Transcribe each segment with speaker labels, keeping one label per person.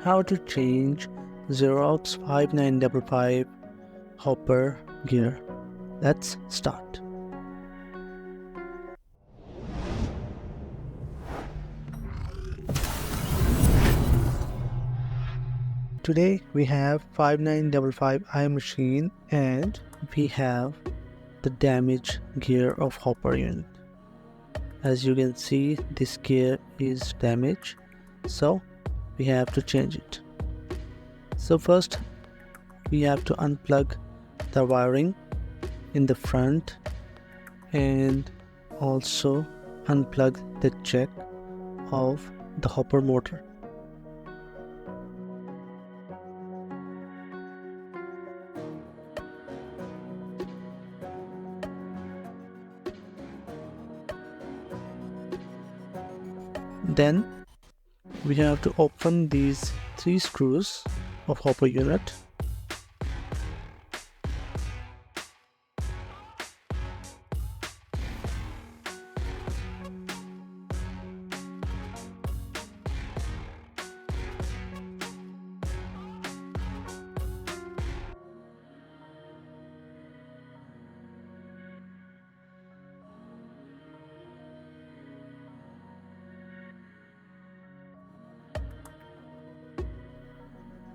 Speaker 1: how to change Xerox 5955 hopper gear. Let's start. Today we have 5955i machine and we have the damaged gear of hopper unit. As you can see, this gear is damaged, so we have to change it. So first we have to unplug the wiring in the front and also unplug the jack of the hopper motor. Then we have to open these 3 screws of hopper unit.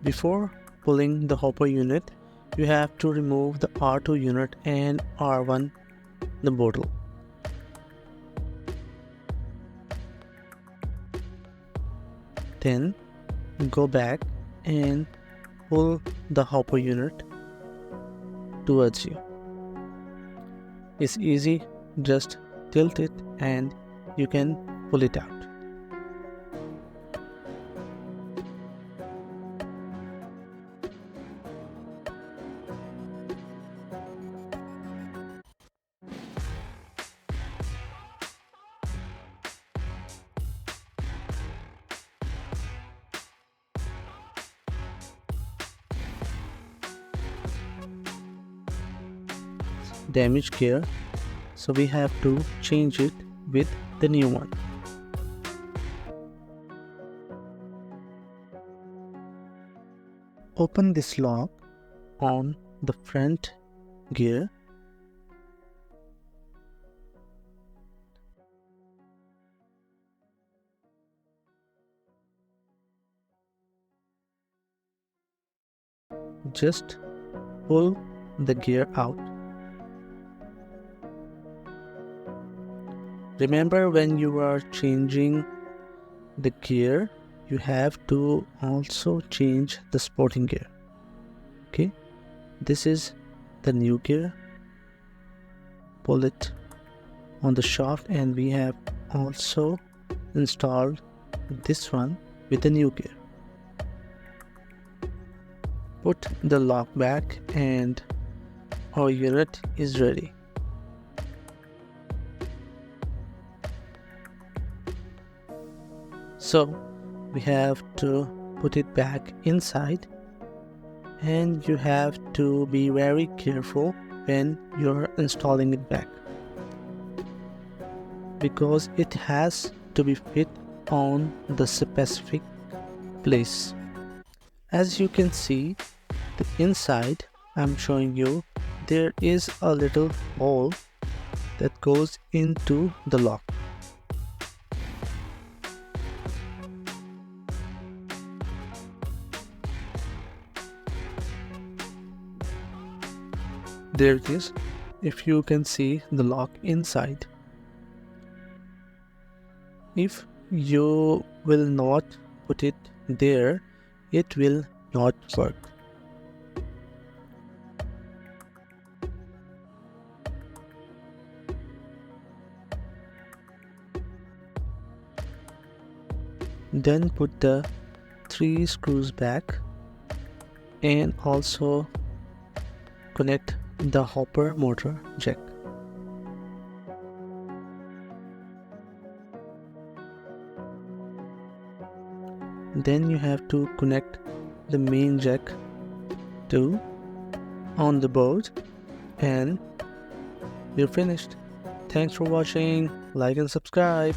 Speaker 1: Before pulling the hopper unit, you have to remove the R2 unit and R1 the bottle. Then go back and pull the hopper unit towards you. It's easy, just tilt it and you can pull it out. Damaged gear, so we have to change it with the new one. Open this lock on the front gear. Just pull the gear out. Remember, when you are changing the gear, you have to also change the sporting gear. Okay, this is the new gear. Pull it on the shaft, and we have also installed this one with the new gear. Put the lock back and our unit is ready. So we have to put it back inside, and you have to be very careful when you're installing it back, because it has to be fit on the specific place. As you can see, the inside, I'm showing you, there is a little hole that goes into the lock. There it is. If you can see the lock inside. If you will not put it there, it will not work. Then put the 3 screws back and also connect the hopper motor jack. Then you have to connect the main jack to on the board, and you're finished. Thanks for watching. Like and subscribe.